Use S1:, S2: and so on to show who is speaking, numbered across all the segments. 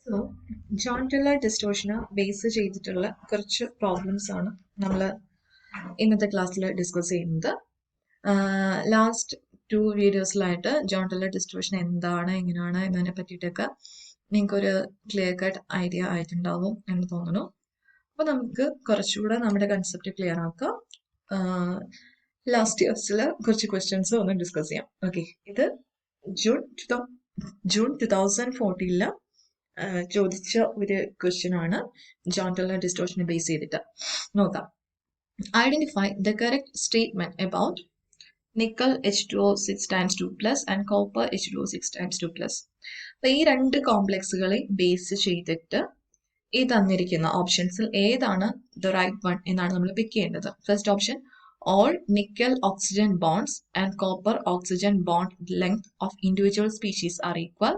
S1: So John teller ഡിസ്റ്റോഷന് base ചെയ്തിട്ടുള്ള കുറച്ച് problems ആണ് നമ്മൾ ഇന്നത്തെ ക്ലാസ്സിൽ ഡിസ്കസ് ചെയ്യുന്നത്. ലാസ്റ്റ് 2 വീഡിയോസിലായിട്ട് ജോൺ ടെല്ലർ ഡിസ്റ്റോഷൻ എന്താണ്, എങ്ങനെയാണ് എന്നതിനെ പറ്റിയിട്ടൊക്കെ നിങ്ങൾക്കൊരു ക്ലിയർ കട്ട് ഐഡിയ ആയിട്ടുണ്ടാവും എന്ന് തോന്നുന്നു. അപ്പോൾ നമുക്ക് കുറച്ചുകൂടെ നമ്മുടെ കൺസെപ്റ്റ് ക്ലിയർ ആക്കാം. ലാസ്റ്റ് ഇയേഴ്സിൽ കുറച്ച് ക്വസ്റ്റ്യൻസ് ഒന്ന് ഡിസ്കസ് ചെയ്യാം. ഓക്കെ, ഇത് ജൂൺ 2014 ചോദിച്ച ഒരു ക്വസ്റ്റ്യൻ ആണ് ജോൺ ടെല്ലർ ഡിസ്റ്റോഷനെ ബേസ് ചെയ്തിട്ട്. നോക്കാം. Identify the correct statement about nickel H2O6 times 2 plus and copper H2O6 times 2 plus. അപ്പൊ ഈ രണ്ട് കോംപ്ലക്സുകളെ ബേസ് ചെയ്തിട്ട് ഈ തന്നിരിക്കുന്ന ഓപ്ഷൻസിൽ ഏതാണ് ദ റൈറ്റ് വൺ എന്നാണ് നമ്മൾ പിക്ക് ചെയ്യേണ്ടത്. First option, all nickel oxygen bonds and copper oxygen bond length of individual species are equal.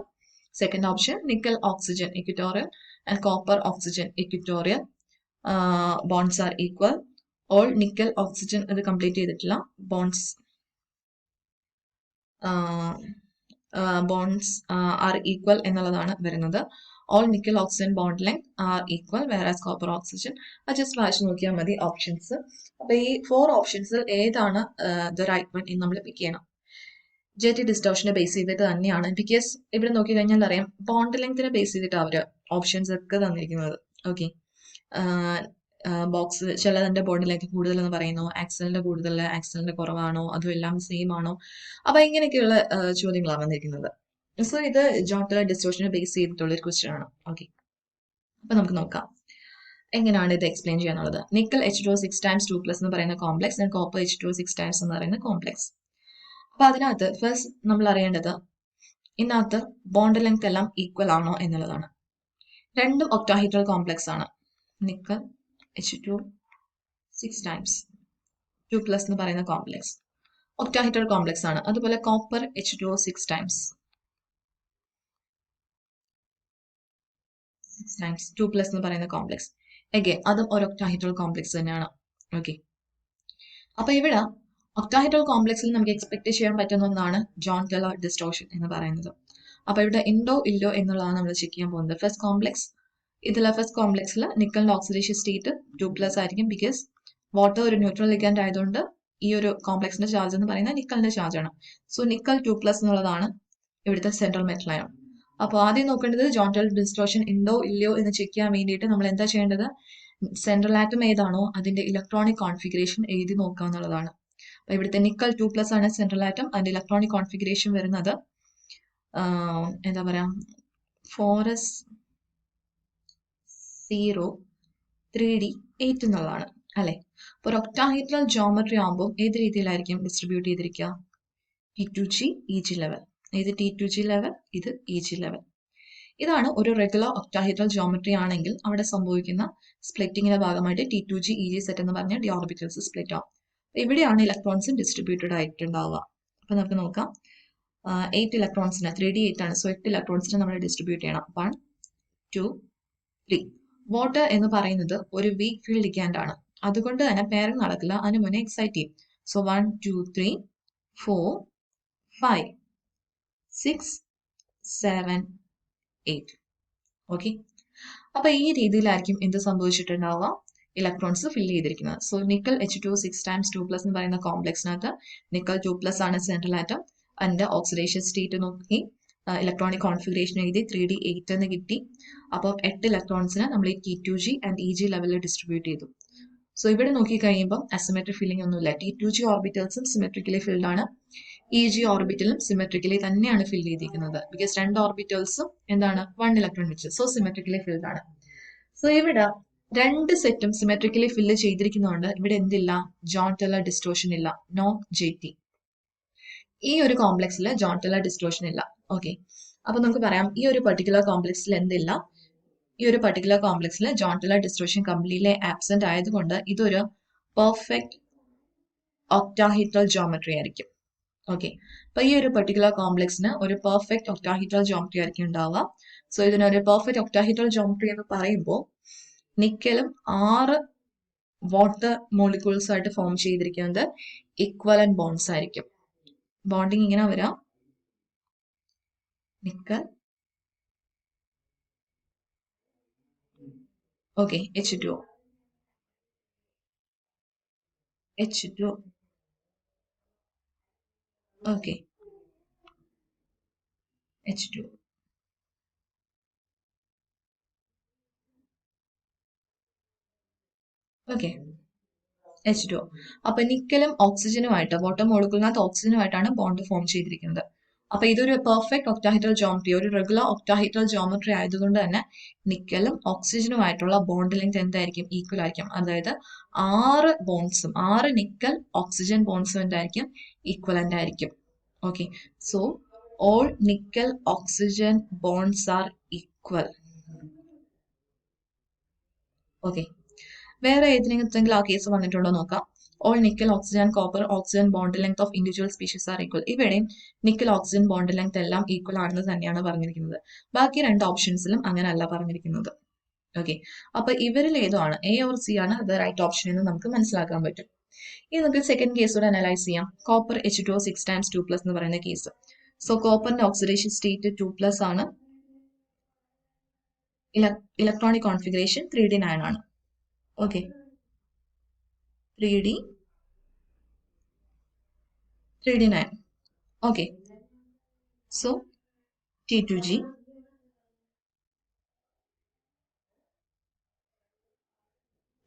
S1: Second option, nickel oxygen equatorial and copper oxygen equatorial bonds are equal. All nickel oxygen അത് complete ചെയ്തിട്ടില്ല, bonds are equal എന്നുള്ളതാണ് വരുന്നത്. All nickel oxygen bond length are equal, whereas copper oxygen just വായിച്ച് നോക്കിയാൽ മതി options. അപ്പൊ ഈ 4 ഓപ്ഷൻസിൽ ഏതാണ് ദ റൈറ്റ് വൺ എന്ന് നമ്മൾ പിക്ക് ചെയ്യണം. ജെറ്റി ഡിസ്റ്റോഷനെ ബേസ് ചെയ്തിട്ട് തന്നെയാണ്, ബിക്കോസ് ഇവിടെ നോക്കി കഴിഞ്ഞാൽ അറിയാം ബോണ്ട് ലെങ്തിനെ ബേസ് ചെയ്തിട്ട് അവര് ഓപ്ഷൻസ് ഒക്കെ തന്നിരിക്കുന്നത്. ഓക്കെ, ബോക്സ് ചിലതിന്റെ ബോണ്ട് ലെങ്ത് കൂടുതൽ എന്ന് പറയുന്നു, ആക്സലിന്റെ കൂടുതൽ, ആക്സലിന്റെ കുറവാണോ, അതും എല്ലാം സെയിം ആണോ, അപ്പൊ ഇങ്ങനെയൊക്കെയുള്ള ചോദ്യങ്ങളാണ് വന്നിരിക്കുന്നത്. സോ ഇത് ജോൺ ടെല്ലർ ഡിസ്റ്റോഷനെ ബേസ് ചെയ്തിട്ടുള്ള ഒരു ക്വസ്റ്റ്യൻ ആണ്. ഓക്കെ, അപ്പൊ നമുക്ക് നോക്കാം എങ്ങനെയാണ് ഇത് എക്സ്പ്ലെയിൻ ചെയ്യാന്നുള്ളത്. നിക്കൽ H2O6 times 2 plus എന്ന് പറയുന്ന complex and copper H2O6 times എന്ന് പറയുന്ന കോംപ്ലക്സ്. അപ്പൊ അതിനകത്ത് ഫസ്റ്റ് നമ്മൾ അറിയേണ്ടത് ഇതിനകത്ത് ബോണ്ട് ലെങ്ത് എല്ലാം ഈക്വൽ ആണോ എന്നുള്ളതാണ്. രണ്ടും ഒക്ടാഹീഡ്രൽ കോംപ്ലക്സ് ആണ്. നിക്കൽ H2O6 times 2 plus എന്ന് പറയുന്ന കോംപ്ലക്സ് ഒക്ടാഹീഡ്രൽ കോംപ്ലക്സ് ആണ്. അതുപോലെ കോപ്പർ H2O6 times 2 plus എന്ന് പറയുന്ന കോംപ്ലക്സ് അഗൈൻ അതും ഒരു ഒക്ടാഹീഡ്രൽ കോംപ്ലക്സ് തന്നെയാണ്. ഓക്കെ, അപ്പൊ ഇവിടെ ഒക്ടാഹീഡ്രൽ കോംപ്ലക്സിൽ നമുക്ക് എക്സ്പെക്ട് ചെയ്യാൻ പറ്റുന്ന ഒന്നാണ് ജോൺ ടെല്ലർ ഡിസ്റ്റോഷൻ എന്ന് പറയുന്നത്. അപ്പൊ ഇവിടെ ഉണ്ടോ ഇല്ലോ എന്നുള്ളതാണ് നമ്മൾ ചെക്ക് ചെയ്യാൻ പോകുന്നത്. ഫസ്റ്റ് കോംപ്ലക്സ്, ഇതിലെ ഫസ്റ്റ് കോംപ്ലക്സിൽ നിക്കലിന്റെ ഓക്സിഡേഷൻ സ്റ്റേറ്റ് 2+ ആയിരിക്കും, ബിക്കോസ് വാട്ടർ ഒരു ന്യൂട്രൽ ലിഗാൻഡ് ആയതുകൊണ്ട് ഈ ഒരു കോംപ്ലക്സിന്റെ ചാർജ് എന്ന് പറയുന്നത് നിക്കലിന്റെ ചാർജ് ആണ്. സോ നിക്കൽ 2+ എന്നുള്ളതാണ് ഇവിടുത്തെ സെൻട്രൽ മെറ്റൽ അയോൺ. അപ്പോൾ ആദ്യം നോക്കേണ്ടത് ജോൺ ടെല്ലർ ഡിസ്റ്റോഷൻ ഉണ്ടോ ഇല്ലയോ എന്ന് ചെക്ക് ചെയ്യാൻ വേണ്ടിയിട്ട് നമ്മൾ എന്താ ചെയ്യേണ്ടത്, സെൻട്രൽ ആറ്റം ഏതാണോ അതിന്റെ ഇലക്ട്രോണിക് കോൺഫിഗറേഷൻ എഴുതി നോക്കുക എന്നുള്ളതാണ്. അപ്പൊ ഇവിടുത്തെ നിക്കൽ 2+ ആണ് സെൻട്രൽ ആറ്റം. അതിന്റെ ഇലക്ട്രോണിക് കോൺഫിഗറേഷൻ വരുന്നത് എന്താ പറയാ 4s0 3d8 എന്നുള്ളതാണ് അല്ലെ. അപ്പൊ ഒരു ഒക്ടാഹീഡ്രൽ ജോമെട്രി ആകുമ്പോൾ ഏത് രീതിയിലായിരിക്കും ഡിസ്ട്രിബ്യൂട്ട് ചെയ്തിരിക്കുക, T2G EG ലെവൽ. ഇത് T2G ലെവൽ, ഇത് EG ലെവൽ. ഇതാണ് ഒരു റെഗുലർ ഒക്ടാഹീഡ്രൽ ജോമെട്രി ആണെങ്കിൽ അവിടെ സംഭവിക്കുന്ന സ്പ്ലിറ്റിങ്ങിന്റെ ഭാഗമായിട്ട് T2G EG സെറ്റ് എന്ന് പറഞ്ഞ ഡി ഓർബിറ്റൽസ് സ്പ്ലിറ്റ് ആവും. ഇവിടെയാണ് ഇലക്ട്രോൺസ് ഡിസ്ട്രിബ്യൂട്ടഡ് ആയിട്ടുണ്ടാവുക. അപ്പൊ നമുക്ക് നോക്കാം, 8 ഇലക്ട്രോൺസിന് 3d8 ആണ്. സോ 8 ഇലക്ട്രോൺസിന് നമ്മൾ ഡിസ്ട്രിബ്യൂട്ട് ചെയ്യണം. 1 2 3. വാട്ടർ എന്ന് പറയുന്നത് ഒരു വീക്ക് ഫീൽഡ് ലിഗാൻഡ് ആണ്, അതുകൊണ്ട് തന്നെ പെയറിംഗ് നടക്കില്ല, അതിന് മുന്നേ എക്സൈറ്റ് ചെയ്യും. സോ 1 2 3 4 5 6 7 8. ഓക്കെ, അപ്പൊ ഈ രീതിയിലായിരിക്കും എന്ത് സംഭവിച്ചിട്ടുണ്ടാവുക, ഇലക്ട്രോൺസ് ഫില്ല് ചെയ്തിരിക്കുന്നത്. So nickel H2O6 times 2 plus എന്ന് പറയുന്ന കോംപ്ലക്സിനകത്ത് നിക്കൽ 2+ ആണ് സെൻട്രൽ ആറ്റം. അതിന്റെ ഓക്സിഡേഷൻ സ്റ്റേറ്റ് നോക്കി ഇലക്ട്രോണിക് കോൺഫിഗറേഷൻ എഴുതി 3d8 എന്ന് കിട്ടി. അപ്പോൾ 8 ഇലക്ട്രോൺസിന് നമ്മൾ ഈ T2G ആൻഡ് EG ലെവലിൽ ഡിസ്ട്രിബ്യൂട്ട് ചെയ്തു. സോ ഇവിടെ നോക്കി കഴിയുമ്പോൾ അസിമെട്രിക് ഫില്ലിംഗ് ഒന്നുമില്ല. T2G ഓർബിറ്റൽസും സിമെട്രിക്കലി ഫിൽഡ് ആണ്, EG ഓർബിറ്റലും സിമെട്രിക്കലി തന്നെയാണ് ഫിൽ ചെയ്തിരിക്കുന്നത്, ബിക്കോസ് രണ്ട് ഓർബിറ്റൽസും എന്താണ് 1 ഇലക്ട്രോൺ വെച്ച്, സോ സിമെട്രിക്കലി ഫിൽഡ് ആണ്. സോ ഇവിടെ രണ്ട് സെറ്റും സിമെട്രിക്കലി ഫില്ല് ചെയ്തിരിക്കുന്നതുകൊണ്ട് ഇവിടെ എന്തില്ല, ജോൺ ടെല്ലർ ഡിസ്റ്റോഷൻ ഇല്ല, നോ JT. ഈ ഒരു കോംപ്ലക്സിൽ ജോൺ ടെല്ലർ ഡിസ്റ്റോഷൻ ഇല്ല. ഓക്കെ, അപ്പൊ നമുക്ക് പറയാം ഈ ഒരു പെർട്ടിക്കുലർ കോംപ്ലക്സിൽ എന്തില്ല, ഈ ഒരു പെർട്ടിക്കുലർ കോംപ്ലക്സിൽ Jahn Teller distortion completely absent ആയതുകൊണ്ട് ഇതൊരു പെർഫെക്റ്റ് ഒക്ടാഹീഡ്രൽ ജോമെട്രി ആയിരിക്കും. ഓക്കെ, അപ്പൊ ഈ ഒരു പെർട്ടിക്കുലർ കോംപ്ലക്സിന് ഒരു പെർഫെക്റ്റ് ഒക്ടാഹീഡ്രൽ ജോമെട്രി ആയിരിക്കും ഉണ്ടാവുക. സോ ഇതിനൊരു പെർഫെക്റ്റ് ഒക്ടാഹീഡ്രൽ ജോമെട്രി എന്ന് പറയുമ്പോൾ നിക്കലും 6 വാട്ടർ മോളിക്യൂൾസ് ആയിട്ട് ഫോം ചെയ്തിരിക്കുന്നത് ഇക്വലന്റ് ബോണ്ട്സ് ആയിരിക്കും. ബോണ്ടിങ് ഇങ്ങനെ വരാം, nickel okay H2O H2O okay H2O okay H2O. അപ്പൊ നിക്കലും ഓക്സിജനുമായിട്ട് ബോട്ടം മോളിക്യൂളിനകത്ത് ഓക്സിജനുമായിട്ടാണ് ബോണ്ട് ഫോം ചെയ്തിരിക്കുന്നത്. അപ്പൊ ഇതൊരു പെർഫെക്റ്റ് ഒക്ടാഹൈഡ്രൽ ജോമെട്രി, ഒരു റെഗുലർ ഒക്ടാഹൈഡ്രൽ ജോമെട്രി ആയതുകൊണ്ട് തന്നെ നിക്കലും ഓക്സിജനുമായിട്ടുള്ള ബോണ്ട് ലെങ്ത് എന്തായിരിക്കും? ഈക്വൽ ആയിരിക്കും. അതായത് 6 ബോൺസും 6 നിക്കൽ ഓക്സിജൻ ബോൺസും എന്തായിരിക്കും? ഈക്വലന്റ് ആയിരിക്കും. Okay, so all nickel oxygen bonds are equal. Okay, വേറെ ഏതെങ്കിലും ആ കേസ് വന്നിട്ടുണ്ടോ നോക്കാം. All nickel oxygen copper oxygen bond length of individual species are equal. ഇവിടെയും നിക്കൽ ഓക്സിജൻ ബോണ്ട് ലെങ്ത് എല്ലാം ഈക്വൽ ആണെന്ന് തന്നെയാണ് പറഞ്ഞിരിക്കുന്നത്. ബാക്കി രണ്ട് ഓപ്ഷൻസിലും അങ്ങനെയല്ല പറഞ്ഞിരിക്കുന്നത്. ഓക്കെ, അപ്പൊ ഇവരിൽ ഏതാണ്, എ ഓർ സി ആണ് അത് റൈറ്റ് ഓപ്ഷൻ എന്ന് നമുക്ക് മനസ്സിലാക്കാൻ പറ്റും. ഇനി നമുക്ക് സെക്കൻഡ് കേസോടെ അനലൈസ് ചെയ്യാം. കോപ്പർ H2O 6 times 2+ എന്ന് പറയുന്ന കേസ്. സോ കോപ്പറിന്റെ ഓക്സിഡേഷൻ സ്റ്റേറ്റ് 2+ ആണ്. ഇലക്ട്രോണിക് കോൺഫിഗറേഷൻ 3D9 ആണ്. Okay, 3D9. Okay, so T2G,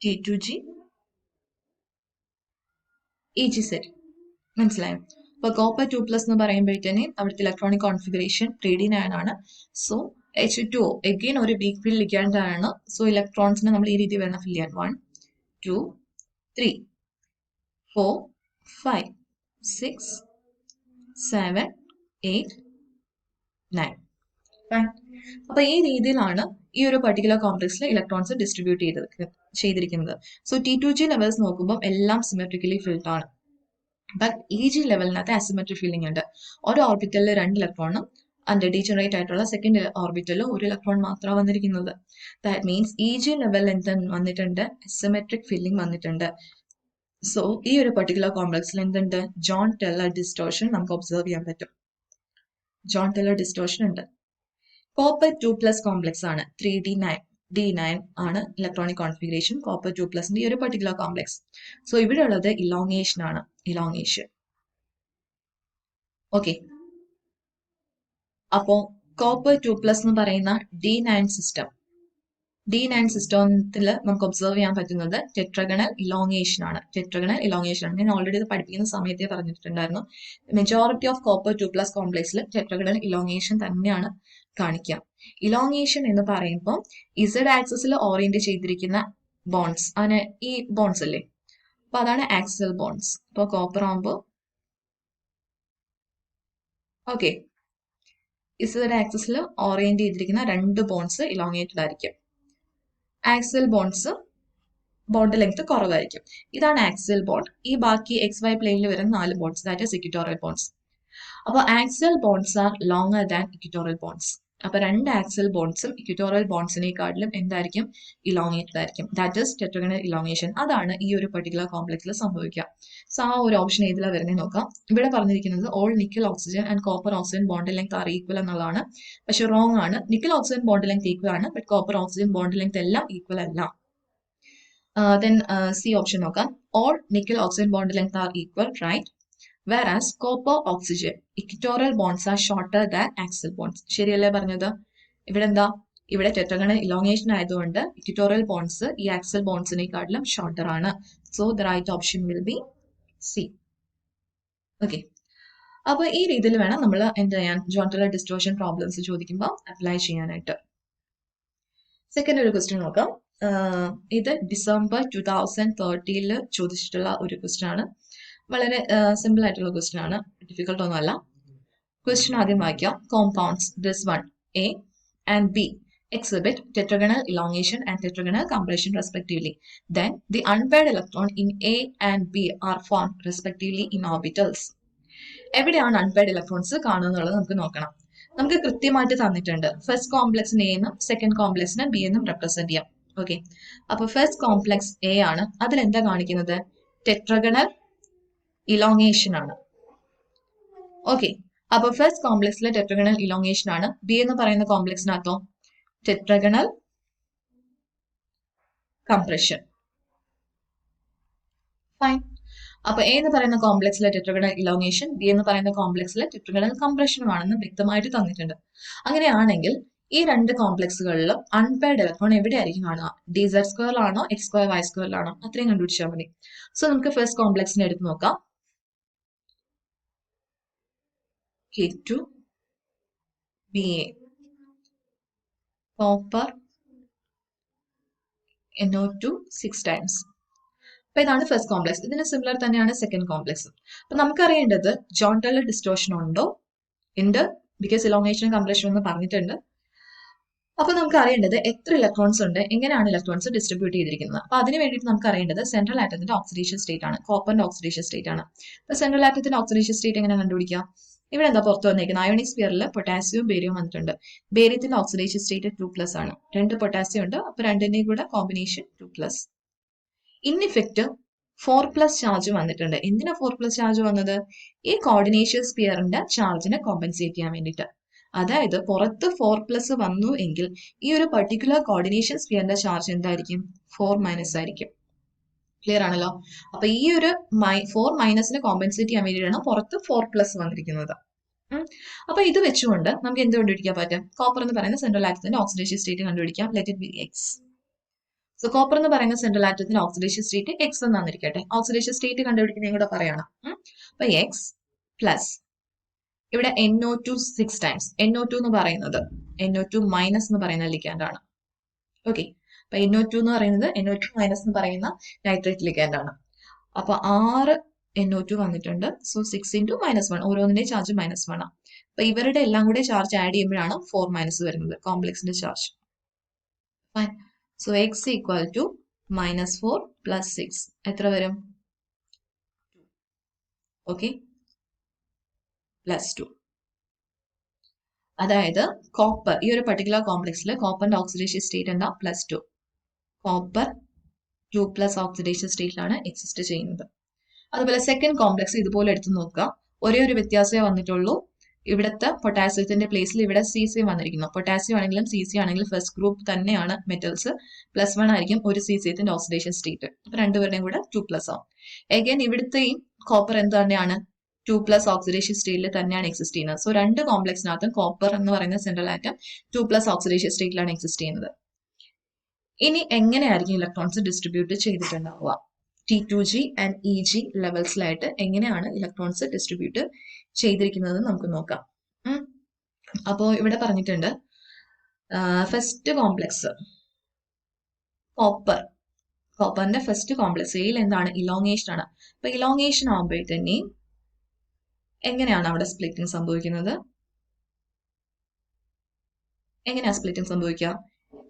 S1: T2G, EGZ. മനസ്സിലായോ? അപ്പൊ കോപ്പർ 2+ എന്ന് പറയുമ്പോഴത്തേനെ അവിടുത്തെ ഇലക്ട്രോണിക് കോൺഫിഗറേഷൻ 3D9 ആണ്. സോ H2O എഗെയിൻ ഒരു വീക്ക് ഫീൽഡ് ലിഗാൻഡ് ആണ്. സോ ഇലക്ട്രോൺസിനെ നമ്മൾ ഈ രീതി വേണം ഫിൽ ചെയ്യാൻ. 1 2 3 4 5 6 7 8 9. അപ്പൊ ഈ രീതിയിലാണ് ഈ ഒരു പർട്ടിക്കുലർ കോംപ്ലക്സിൽ ഇലക്ട്രോൺസ് ഡിസ്ട്രിബ്യൂട്ട് ചെയ്തിരിക്കുന്നത്. സോ T2G ലെവൽസ് നോക്കുമ്പോൾ എല്ലാം സിമെട്രിക്കലി ഫിൽഡ് ആണ്. ബട്ട് EG ലെവലിനകത്ത് അസിമെട്രിക് ഫീലിംഗ് ഉണ്ട്. ഒരു ഓർബിറ്റലിൽ 2 ഇലക്ട്രോണും അതിന്റെ ഡീജനറേറ്റ് ആയിട്ടുള്ള സെക്കൻഡ് ഓർബിറ്റലിൽ 1 ഇലക്ട്രോൺ മാത്രമാണ് വന്നിരിക്കുന്നത്. ദാറ്റ് മീൻസ് EG ലെവലിൽ എന്ത് വന്നിട്ടുണ്ട്? അസിമെട്രിക് ഫീലിംഗ് വന്നിട്ടുണ്ട്. സോ ഈ ഒരു പർട്ടിക്കുലർ കോംപ്ലക്സിൽ എന്തുണ്ട്? ജോൺ ടെല്ലർ ഡിസ്റ്റോർഷൻ നമുക്ക് ഒബ്സർവ് ചെയ്യാൻ പറ്റും. ജോൺ ടെല്ലർ ഡിസ്റ്റോർഷൻ ഉണ്ട്. കോപ്പർ 2+ കോംപ്ലക്സ് ആണ്. 3D9 D9 ആണ് ഇലക്ട്രോണിക് കോൺഫിഗറേഷൻ കോപ്പർ 2+ന്റെ ഈ ഒരു പർട്ടിക്കുലർ കോംപ്ലക്സ്. സോ ഇവിടെ ഉള്ളത് ഇലോങ്ങേഷൻ ആണ്. ഇലോങ്ങേഷൻ. ഓക്കെ, അപ്പോ കോപ്പർ 2+ എന്ന് പറയുന്ന D9 സിസ്റ്റം, D9 സിസ്റ്റത്തിൽ നമുക്ക് ഒബ്സർവ് ചെയ്യാൻ പറ്റുന്നത് ടെട്രഗണൽ ഇലോങ്ങേഷൻ ആണ്. ടെട്രഗണൽ ഇലോങ്ങേഷൻ ആണ്. ഞാൻ ഓൾറെഡി ഇത് പഠിപ്പിക്കുന്ന സമയത്തേ പറഞ്ഞിട്ടുണ്ടായിരുന്നു. മെജോറിറ്റി ഓഫ് കോപ്പർ 2+ കോംപ്ലക്സിൽ ടെട്രഗണൽ ഇലോങ്ങേഷൻ തന്നെയാണ് കാണിക്കുക. ഇലോങ്ങേഷൻ എന്ന് പറയുമ്പോൾ ഇസഡ് ആക്സിസിൽ ഓറിയന്റ് ചെയ്തിരിക്കുന്ന ബോൺസ്, അതിന് ഈ ബോൺസ് അല്ലേ, അപ്പൊ അതാണ് ആക്സിൽ ബോൺസ്. ഇപ്പൊ കോപ്പർ ആകുമ്പോൾ ഓക്കെ, ഇസഡ് ആക്സിസിൽ ഓറിയന്റ് ചെയ്തിരിക്കുന്ന 2 ബോൺസ് ഇലോങ്ങേറ്റഡ് ആയിരിക്കും. ആക്സിൽ ബോൺസ് ബോണ്ട് ലെങ്ത് കുറവായിരിക്കും. ഇതാണ് ആക്സിൽ ബോണ്ട്. ഈ ബാക്കി XY പ്ലെയിനിൽ വരുന്ന 4 bonds, that is equatorial bonds. അപ്പോൾ axial bonds are longer than equatorial bonds. അപ്പൊ 2 ആക്സിൽ ബോൺസും ഇക്വിറ്റോറിയൽ ബോൺസിനെക്കാട്ടിലും എന്തായിരിക്കും? ഇലോങ്ങേറ്റഡ് ആയിരിക്കും. That is tetragonal elongation. അതാണ് ഈ ഒരു പർട്ടിക്കുലർ കോംപ്ലക്സിൽ സംഭവിക്കുക. സോ ആ ഒരു ഓപ്ഷൻ ഏതിലാണ് വരുന്നത് നോക്കാം. ഇവിടെ പറഞ്ഞിരിക്കുന്നത് all nickel oxygen and copper oxygen bond length are equal എന്നുള്ളതാണ്. പക്ഷെ റോങ് ആണ്. Nickel oxygen bond length equal ആണ്, but copper oxygen bond length എല്ലാം ഈക്വൽ അല്ല. Then C option നോക്കാം. All nickel oxygen bond length are equal, right? Whereas copper oxygen equatorial bonds are shorter than axial bonds. ശരിയല്ലേ പറഞ്ഞത്? ഇവിടെ എന്താ? ഇവിടെ tetragonal elongation ആയതുകൊണ്ട് ഇക്വിറ്റോറിയൽ ബോൺസ് ഈ ആക്സിൽ ബോൺസിനെക്കാട്ടിലും ഷോർട്ടർ ആണ്. So the right option will be C. Okay, അപ്പൊ ഈ രീതിയിൽ വേണം നമ്മൾ എന്ത് ചെയ്യാൻ? ജോൺ ടെല്ലർ ഡിസ്റ്റോർഷൻ പ്രോബ്ലംസ് ചോദിക്കുമ്പോൾ അപ്ലൈ ചെയ്യാനായിട്ട്. സെക്കൻഡ് ഒരു ക്വസ്റ്റ്യൻ നോക്കാം. ഇത് ഡിസംബർ 2013 ചോദിച്ചിട്ടുള്ള ഒരു ക്വസ്റ്റ്യൻ ആണ്. വളരെ സിമ്പിൾ ആയിട്ടുള്ള ക്വസ്റ്റ്യൻ ആണ്, ഡിഫിക്കൽട്ട് ഒന്നും അല്ല. ക്വസ്റ്റ്യൻ ആദ്യം വായിക്കാം. Compounds this one A and B exhibit tetragonal elongation and tetragonal compression respectively. Then the unpaired electron in A and B are formed respectively in orbitals. എവിടെയാണ് unpaired electrons കാണുന്നുള്ളത് നമുക്ക് നോക്കണം. നമുക്ക് കൃത്യമായിട്ട് തന്നിട്ടുണ്ട്. ഫസ്റ്റ് കോംപ്ലക്സിന് എ എന്നും second കോംപ്ലക്സിന് B എന്നും represent ചെയ്യാം. Okay, അപ്പൊ ഫസ്റ്റ് കോംപ്ലക്സ് എ ആണ്. അതിൽ എന്താ കാണിക്കുന്നത്? ടെട്രഗണൽ ഇലോങ്ങേഷൻ ആണ്. ഓക്കെ, അപ്പൊ ഫസ്റ്റ് കോംപ്ലക്സിലെ ടെട്രഗണൽ ഇലോങ്ങേഷൻ ആണ്. ബി എന്ന് പറയുന്ന കോംപ്ലക്സിനകത്തോ ടെട്രഗണൽ കംപ്രഷൻ. ഫൈൻ. അപ്പൊ എ എന്ന് പറയുന്ന കോംപ്ലക്സിലെ ടെട്രഗണൽ ഇലോങ്ങേഷൻ, ബി എന്ന് പറയുന്ന കോംപ്ലക്സിലെ ടെട്രഗണൽ കംപ്രഷനുമാണെന്ന് വ്യക്തമായിട്ട് തന്നിട്ടുണ്ട്. അങ്ങനെയാണെങ്കിൽ ഈ രണ്ട് കോംപ്ലക്സുകളിലും അൺപെയർഡ് ഇലക്ട്രോൺ എവിടെയായിരിക്കും കാണുക? ഡി സെഡ് സ്ക്വയറിലാണോ എക്സ് സ്ക്വയർ വൈ സ്ക്വയറിലാണോ? അത്രയും കണ്ടുപിടിച്ചാൽ മതി. സോ നമുക്ക് ഫസ്റ്റ് കോംപ്ലക്സിനെ എടുത്ത് നോക്കാം. K2 Ba, copper NO2 6 times. അപ്പൊ ഇതാണ് ഫസ്റ്റ് കോംപ്ലക്സ്. ഇതിന് സിമിലർ തന്നെയാണ് സെക്കൻഡ് കോംപ്ലക്സ്. അപ്പൊ നമുക്കറിയേണ്ടത് ജോൺ ടൈലർ ഡിസ്റ്റോർഷൻ ഉണ്ടോ? ഉണ്ട്, ബിക്കോസ് ഇലോങ്ങേഷൻ കംപ്രഷൻ എന്ന് പറഞ്ഞിട്ടുണ്ട്. അപ്പൊ നമുക്ക് അറിയേണ്ടത് എത്ര ഇലക്ട്രോൺസ് ഉണ്ട്, എങ്ങനെയാണ് ഇലക്ട്രോൺസ് ഡിസ്ട്രിബ്യൂട്ട് ചെയ്തിരിക്കുന്നത്. അപ്പൊ അതിന് വേണ്ടിയിട്ട് നമുക്ക് അറിയേണ്ടത് സെൻട്രൽ ആറ്റത്തിന്റെ ഓക്സിഡേഷൻ സ്റ്റേറ്റ് ആണ്, കോപ്പറിന്റെ ഓക്സിഡേഷൻ സ്റ്റേറ്റ് ആണ്. അപ്പൊ സെൻട്രൽ ആറ്റത്തിന്റെ ഓക്സിഡേഷൻ സ്റ്റേറ്റ് എങ്ങനെ കണ്ടുപിടിക്കാം? ഇവിടെ എന്താ പുറത്ത് വന്നിരിക്കുന്നത്? അയോണിക് സ്പിയറിൽ പൊട്ടാസ്യവും ബേരിയവും വന്നിട്ടുണ്ട്. ബേരിയത്തിന്റെ ഓക്സിഡേഷൻ സ്റ്റേറ്റ് 2+ ആണ്. 2 പൊട്ടാസ്യം ഉണ്ട്, അപ്പൊ രണ്ടിന്റെയും കൂടെ കോമ്പിനേഷൻ 2+. ഇൻ ഇഫക്റ്റ് 4+ ചാർജ് വന്നിട്ടുണ്ട്. എന്തിനാ 4+ ചാർജ് വന്നത്? ഈ കോർഡിനേഷൻ സ്പിയറിന്റെ ചാർജിനെ കോമ്പൻസേറ്റ് ചെയ്യാൻ വേണ്ടിയിട്ട്. അതായത് പുറത്ത് 4+ വന്നു എങ്കിൽ ഈ ഒരു പർട്ടിക്കുലർ കോർഡിനേഷൻ സ്പിയറിന്റെ ചാർജ് എന്തായിരിക്കും? 4- ആയിരിക്കും. ക്ലിയർ ആണല്ലോ? അപ്പൊ ഈ ഒരു 4- കോമ്പൻസേറ്റ് ചെയ്യാൻ വേണ്ടിയിട്ടാണ് പുറത്ത് 4+ വന്നിരിക്കുന്നത്. അപ്പൊ ഇത് വെച്ചുകൊണ്ട് നമുക്ക് എന്ത് കണ്ടുപിടിക്കാൻ പറ്റും? കോപ്പർ എന്ന് പറയുന്ന സെൻട്രൽ ആറ്റത്തിന്റെ ഓക്സിഡേഷൻ സ്റ്റേറ്റ് കണ്ടുപിടിക്കാം. Let it be X. So copper എന്ന് പറയുന്ന സെൻട്രൽ ആറ്റത്തിന്റെ ഓക്സിഡേഷൻ സ്റ്റേറ്റ് എക്സ് എന്നാന്നിരിക്കട്ടെ. ഓക്സിഡേഷൻ സ്റ്റേറ്റ് കണ്ടുപിടിക്കുന്നതും കൂടെ പറയണം. അപ്പൊ എക്സ് പ്ലസ് ഇവിടെ NO2 6 ടൈംസ്. NO2 എന്ന് പറയുന്നത് NO2 മൈനസ് എന്ന് പറയുന്ന ലിഗാൻഡ് ആണ്. ഓക്കെ, അപ്പൊ NO2 എന്ന് പറയുന്നത് NO2 മൈനസ് എന്ന് പറയുന്ന നൈട്രേറ്റ് ലിഗാൻഡ് ആണ്. അപ്പൊ 6 NO2 വന്നിട്ടുണ്ട്. സോ 6 × -1, ഓരോന്നിന്റെയും ചാർജ് -1 ആണ്. അപ്പൊ ഇവരുടെ എല്ലാം കൂടെ ചാർജ് ആഡ് ചെയ്യുമ്പോഴാണ് 4- വരുന്നത്, കോംപ്ലക്സിന്റെ charge. Fine. So X equal to -4 + 6 എത്ര വരും? ഓക്കെ, +2. അതായത് കോപ്പർ ഈ ഒരു പർട്ടിക്കുലർ കോംപ്ലക്സിൽ കോപ്പറിന്റെ ഓക്സിഡേഷൻ സ്റ്റേറ്റ് എന്താ? +2. കോപ്പർ 2+ ഓക്സിഡേഷൻ സ്റ്റേറ്റിലാണ് എക്സിസ്റ്റ് ചെയ്യുന്നത്. അതുപോലെ സെക്കൻഡ് കോംപ്ലക്സ് ഇതുപോലെ എടുത്ത് നോക്കുക. ഒരേ ഒരു വ്യത്യാസമേ വന്നിട്ടുള്ളൂ. ഇവിടുത്തെ പൊട്ടാസ്യത്തിന്റെ പ്ലേസിൽ ഇവിടെ CC വന്നിരിക്കുന്നു. പൊട്ടാസ്യം ആണെങ്കിലും CC ആണെങ്കിലും ഫസ്റ്റ് ഗ്രൂപ്പ് തന്നെയാണ് മെറ്റൽസ്. +1 ആയിരിക്കും ഒരു CCത്തിന്റെ ഓക്സിഡേഷൻ സ്റ്റേറ്റ്. അപ്പൊ രണ്ടുപേരുടെയും കൂടെ 2+ ആവും. എഗൈൻ ഇവിടുത്തെയും കോപ്പർ എന്ത് തന്നെയാണ്? 2+ ഓക്സിഡേഷൻ സ്റ്റേറ്റിൽ തന്നെയാണ് എക്സിസ്റ്റ് ചെയ്യുന്നത്. സോ രണ്ട് കോംപ്ലക്സിനകത്തും കോപ്പർ എന്ന് പറയുന്ന സെൻട്രൽ ആറ്റം 2+ ഓക്സിഡേഷൻ സ്റ്റേറ്റിലാണ് എക്സിസ്റ്റ് ചെയ്യുന്നത്. ഇനി എങ്ങനെയായിരിക്കും ഇലക്ട്രോൺസ് ഡിസ്ട്രിബ്യൂട്ട് ചെയ്തിട്ടുണ്ടാവുക? T2G ആൻഡ് EG ലെവൽസിലായിട്ട് എങ്ങനെയാണ് ഇലക്ട്രോൺസ് ഡിസ്ട്രിബ്യൂട്ട് ചെയ്തിരിക്കുന്നത് നമുക്ക് നോക്കാം. അപ്പോൾ ഇവിടെ പറഞ്ഞിട്ടുണ്ട് ഫസ്റ്റ് കോംപ്ലക്സ് കോപ്പറിന്റെ ഫസ്റ്റ് കോംപ്ലക്സ് എയിൽ എന്താണ്? ഇലോങ്ങേഷൻ ആണ്. അപ്പൊ ഇലോങ്ങേഷൻ ആകുമ്പോഴത്തേനെയും എങ്ങനെയാണ് അവിടെ സ്പ്ലിറ്റിംഗ് സംഭവിക്കുന്നത്? എങ്ങനെയാ സ്പ്ലിറ്റിംഗ് സംഭവിക്കുക?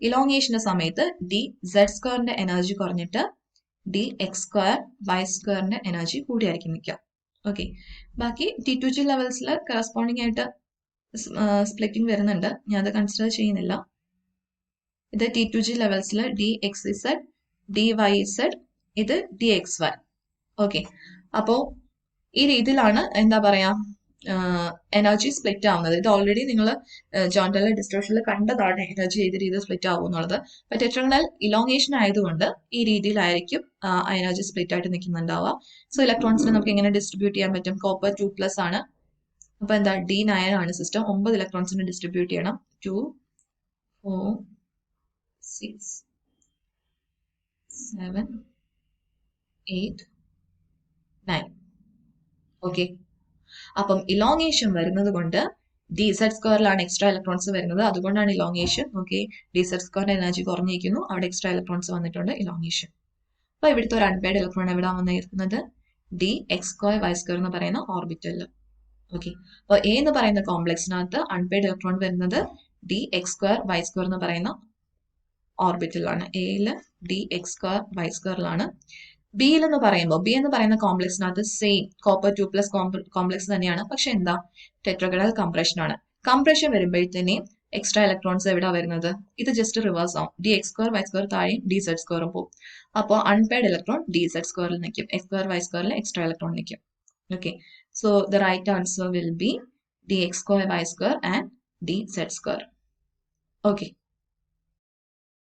S1: ഇലോങ്ങേഷന്റെ സമയത്ത് DZ² എനർജി കുറഞ്ഞിട്ട് DX² Y² എനർജി കൂടിയായിരിക്കും നിൽക്കുക. ഓക്കെ, ബാക്കി T2G ലെവൽസിൽ കറസ്പോണ്ടിങ് ആയിട്ട് സ്പ്ലിറ്റിംഗ് വരുന്നുണ്ട്. ഞാൻ അത് കൺസിഡർ ചെയ്യുന്നില്ല. ഇത് T2G ലെവൽസിൽ DXZ DYZ ഇത് DXY. ഓക്കെ, അപ്പോ ഈ രീതിയിലാണ് എന്താ പറയാ എനർജി സ്പ്ലിറ്റ് ആവുന്നത്. ഇത് ഓൾറെഡി നിങ്ങൾ ജോൺ ടൈലർ ഡിസ്റ്റോർഷനിൽ കണ്ടതാണ് എനർജി ഏത് രീതിയിൽ സ്പ്ലിറ്റ് ആവും എന്നുള്ളത്. അപ്പൊ ടെട്രഗണൽ ഇലോങ്ങേഷൻ ആയതുകൊണ്ട് ഈ രീതിയിലായിരിക്കും എനർജി സ്പ്ലിറ്റ് ആയിട്ട് നിൽക്കുന്നുണ്ടാവുക. സോ ഇലക്ട്രോൺസിനെ നമുക്ക് എങ്ങനെ ഡിസ്ട്രിബ്യൂട്ട് ചെയ്യാൻ പറ്റും? കോപ്പർ 2+ ആണ്. അപ്പൊ എന്താ? D9 ആണ് സിസ്റ്റം. 9 ഇലക്ട്രോൺസിനെ ഡിസ്ട്രിബ്യൂട്ട് ചെയ്യണം. 2 4 6 7 8 9. ഓക്കെ, അപ്പം ഇലോങ്ങേഷൻ വരുന്നത് കൊണ്ട് DZ² എക്സ്ട്രാ ഇലക്ട്രോൺസ് വരുന്നത്. അതുകൊണ്ടാണ് ഇലോങ്ങേഷൻ. ഓക്കെ, DZ² എനർജി കുറഞ്ഞിരിക്കുന്നു, അവിടെ എക്സ്ട്രാ ഇലക്ട്രോൺസ് വന്നിട്ടുണ്ട്, ഇലോങ്ങേഷൻ. അപ്പൊ ഇവിടുത്തെ ഒരു അൺപെയർഡ് ഇലക്ട്രോൺ എവിടെ വന്നിരിക്കുന്നത്? DX² Y² എന്ന് പറയുന്ന ഓർബിറ്റലിൽ. ഓക്കെ, അപ്പോൾ A എന്ന് പറയുന്ന കോംപ്ലക്സിനകത്ത് അൺപെയർഡ് ഇലക്ട്രോൺ വരുന്നത് DX² Y² എന്ന് പറയുന്ന ഓർബിറ്റലാണ്. എയിൽ DX² Y²ലാണ്. ബി എന്ന് പറയുന്ന കോംപ്ലക്സിനകത്ത് സെയിം കോപ്പർ 2+ കോംപ്ലക്സ് തന്നെയാണ്. പക്ഷെ എന്താ? ടെട്രഗണൽ കംപ്രഷൻ ആണ്. കംപ്രഷൻ വരുമ്പോഴത്തേനെ എക്സ്ട്രാ ഇലക്ട്രോൺസ് എവിടെ വരുന്നത്? ഇത് ജസ്റ്റ് റിവേഴ്സ് ആവും. DX² Y² താഴെയും DZ² പോകും. അപ്പോൾ അൺപെയർഡ് ഇലക്ട്രോൺ DZ² നിൽക്കും, X² Y² എക്സ്ട്രാ ഇലക്ട്രോൺ നിൽക്കും. Okay, so the right answer will be DX² Y² and DZ². Okay.